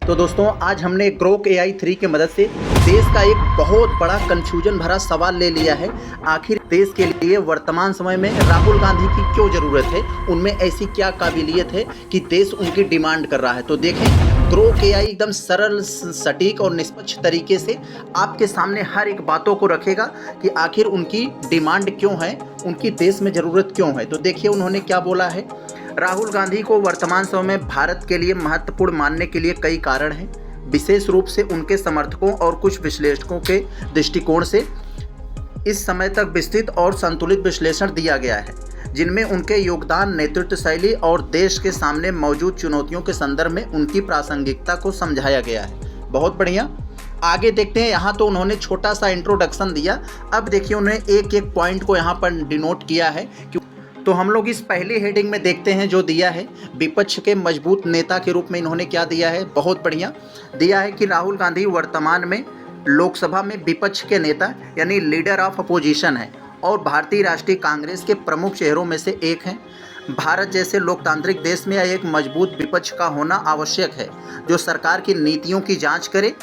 तो दोस्तों आज हमने ग्रोक AI 3 की मदद से देश का एक बहुत बड़ा कंफ्यूजन भरा सवाल ले लिया है। आखिर देश के लिए वर्तमान समय में राहुल गांधी की क्यों ज़रूरत है, उनमें ऐसी क्या काबिलियत है कि देश उनकी डिमांड कर रहा है। तो देखें, ग्रोक AI एकदम सरल, सटीक और निष्पक्ष तरीके से आपके सामने हर एक बातों को रखेगा कि आखिर उनकी डिमांड क्यों है, उनकी देश में ज़रूरत क्यों है। तो देखिए उन्होंने क्या बोला है। राहुल गांधी को वर्तमान समय में भारत के लिए महत्वपूर्ण मानने के लिए कई कारण हैं, विशेष रूप से उनके समर्थकों और कुछ विश्लेषकों के दृष्टिकोण से इस समय तक विस्तृत और संतुलित विश्लेषण दिया गया है, जिनमें उनके योगदान, नेतृत्व शैली और देश के सामने मौजूद चुनौतियों के संदर्भ में उनकी प्रासंगिकता को समझाया गया है। बहुत बढ़िया, आगे देखते हैं। यहाँ तो उन्होंने छोटा सा इंट्रोडक्शन दिया, अब देखिए उन्होंने एक एक पॉइंट को यहाँ पर डिनोट किया है। तो हम लोग इस पहली हेडिंग में देखते हैं जो दिया है, विपक्ष के मजबूत नेता के रूप में इन्होंने क्या दिया है। बहुत बढ़िया दिया है कि राहुल गांधी वर्तमान में लोकसभा में विपक्ष के नेता यानी लीडर ऑफ अपोजिशन है और भारतीय राष्ट्रीय कांग्रेस के प्रमुख चेहरों में से एक हैं। भारत जैसे लोकतांत्रिक देश में एक मजबूत विपक्ष का होना आवश्यक है, जो सरकार की नीतियों की जांच करे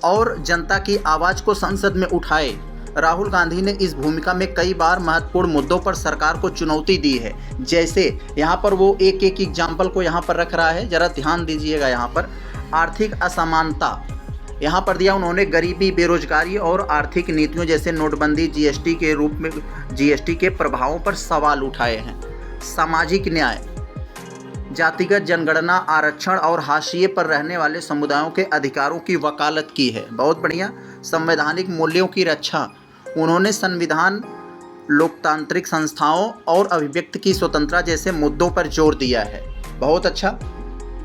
और जनता की आवाज़ को संसद में उठाए। राहुल गांधी ने इस भूमिका में कई बार महत्वपूर्ण मुद्दों पर सरकार को चुनौती दी है। जैसे यहाँ पर वो एक एक एग्जाम्पल को यहाँ पर रख रहा है, ज़रा ध्यान दीजिएगा। यहाँ पर आर्थिक असमानता यहाँ पर दिया उन्होंने, गरीबी, बेरोजगारी और आर्थिक नीतियों जैसे नोटबंदी, जीएसटी के रूप में जीएसटी के प्रभावों पर सवाल उठाए हैं। सामाजिक न्याय, जातिगत जनगणना, आरक्षण और हाशिए पर रहने वाले समुदायों के अधिकारों की वकालत की है। बहुत बढ़िया। संवैधानिक मूल्यों की रक्षा, उन्होंने संविधान, लोकतांत्रिक संस्थाओं और अभिव्यक्ति की स्वतंत्रता जैसे मुद्दों पर जोर दिया है। बहुत अच्छा।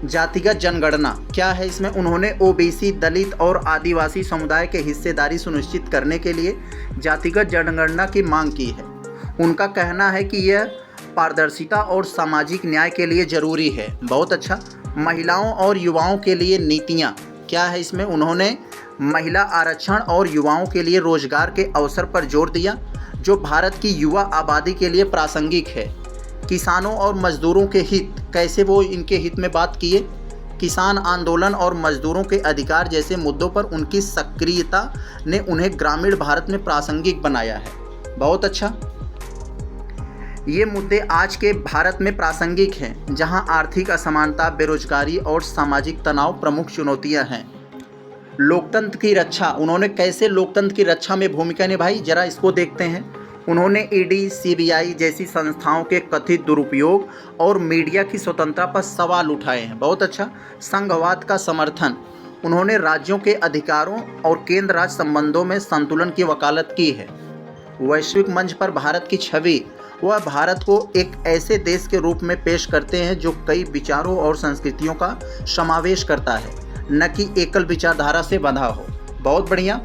जातिगत जनगणना क्या है इसमें, उन्होंने ओबीसी, दलित और आदिवासी समुदाय के हिस्सेदारी सुनिश्चित करने के लिए जातिगत जनगणना की मांग की है। उनका कहना है कि यह पारदर्शिता और सामाजिक न्याय के लिए ज़रूरी है। बहुत अच्छा। महिलाओं और युवाओं के लिए नीतियाँ क्या है इसमें, उन्होंने महिला आरक्षण और युवाओं के लिए रोजगार के अवसर पर जोर दिया, जो भारत की युवा आबादी के लिए प्रासंगिक है। किसानों और मजदूरों के हित, कैसे वो इनके हित में बात किए। किसान आंदोलन और मजदूरों के अधिकार जैसे मुद्दों पर उनकी सक्रियता ने उन्हें ग्रामीण भारत में प्रासंगिक बनाया है। बहुत अच्छा। ये मुद्दे आज के भारत में प्रासंगिक हैं, जहां आर्थिक असमानता, बेरोजगारी और सामाजिक तनाव प्रमुख चुनौतियां हैं। लोकतंत्र की रक्षा, उन्होंने कैसे लोकतंत्र की रक्षा में भूमिका निभाई, जरा इसको देखते हैं। उन्होंने ईडी, सीबीआई जैसी संस्थाओं के कथित दुरुपयोग और मीडिया की स्वतंत्रता पर सवाल उठाए हैं। बहुत अच्छा। संघवाद का समर्थन, उन्होंने राज्यों के अधिकारों और केंद्र राज्य संबंधों में संतुलन की वकालत की है। वैश्विक मंच पर भारत की छवि, वह भारत को एक ऐसे देश के रूप में पेश करते हैं जो कई विचारों और संस्कृतियों का समावेश करता है, न कि एकल विचारधारा से बंधा हो। बहुत बढ़िया।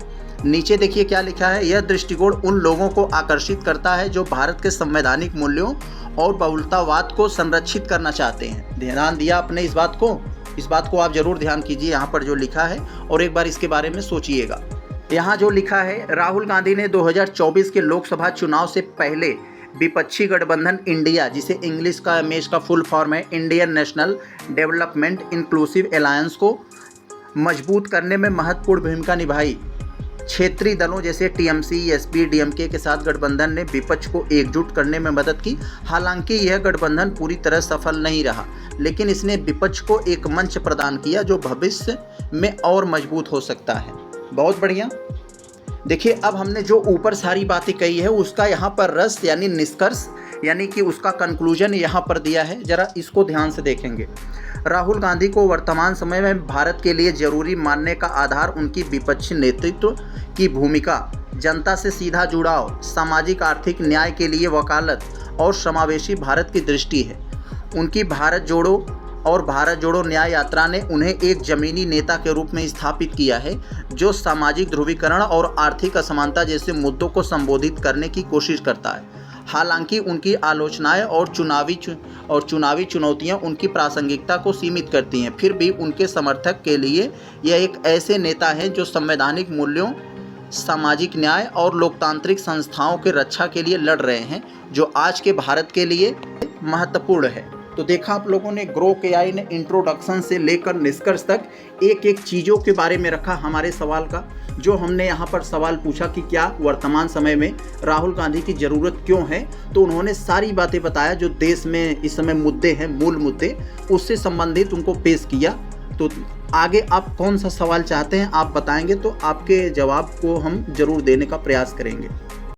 नीचे देखिए क्या लिखा है, यह दृष्टिकोण उन लोगों को आकर्षित करता है जो भारत के संवैधानिक मूल्यों और बहुलतावाद को संरक्षित करना चाहते हैं। ध्यान दिया आपने इस बात को आप जरूर ध्यान कीजिए यहाँ पर जो लिखा है, और एक बार इसके बारे में सोचिएगा। यहाँ जो लिखा है, राहुल गांधी ने 2024 के लोकसभा चुनाव से पहले विपक्षी गठबंधन इंडिया, जिसे इंग्लिश का में इसका फुल फॉर्म है Indian national development inclusive alliance, को मजबूत करने में महत्वपूर्ण भूमिका निभाई। क्षेत्रीय दलों जैसे टीएमसी, एसपी, डीएमके के साथ गठबंधन ने विपक्ष को एकजुट करने में मदद की। हालांकि यह गठबंधन पूरी तरह सफल नहीं रहा, लेकिन इसने विपक्ष को एक मंच प्रदान किया जो भविष्य में और मजबूत हो सकता है। बहुत बढ़िया। देखिए अब हमने जो ऊपर सारी बातें कही है उसका यहाँ पर रस यानी निष्कर्ष यानी कि उसका कंक्लूजन यहाँ पर दिया है, जरा इसको ध्यान से देखेंगे। राहुल गांधी को वर्तमान समय में भारत के लिए जरूरी मानने का आधार उनकी विपक्षी नेतृत्व की भूमिका, जनता से सीधा जुड़ाव, सामाजिक आर्थिक न्याय के लिए वकालत और समावेशी भारत की दृष्टि है। उनकी भारत जोड़ो न्याय यात्रा ने उन्हें एक जमीनी नेता के रूप में स्थापित किया है, जो सामाजिक ध्रुवीकरण और आर्थिक असमानता जैसे मुद्दों को संबोधित करने की कोशिश करता है। हालांकि उनकी आलोचनाएं और चुनावी चुनौतियां उनकी प्रासंगिकता को सीमित करती हैं, फिर भी उनके समर्थक के लिए यह एक ऐसे नेता हैं जो संवैधानिक मूल्यों, सामाजिक न्याय और लोकतांत्रिक संस्थाओं की रक्षा के लिए लड़ रहे हैं, जो आज के भारत के लिए महत्वपूर्ण है। तो देखा आप लोगों ने, ग्रोक एआई ने इंट्रोडक्शन से लेकर निष्कर्ष तक एक एक चीज़ों के बारे में रखा हमारे सवाल का। जो हमने यहाँ पर सवाल पूछा कि क्या वर्तमान समय में राहुल गांधी की ज़रूरत क्यों है, तो उन्होंने सारी बातें बताया जो देश में इस समय मुद्दे हैं, मूल मुद्दे, उससे संबंधित उनको पेश किया। तो आगे आप कौन सा सवाल चाहते हैं आप बताएंगे तो आपके जवाब को हम जरूर देने का प्रयास करेंगे।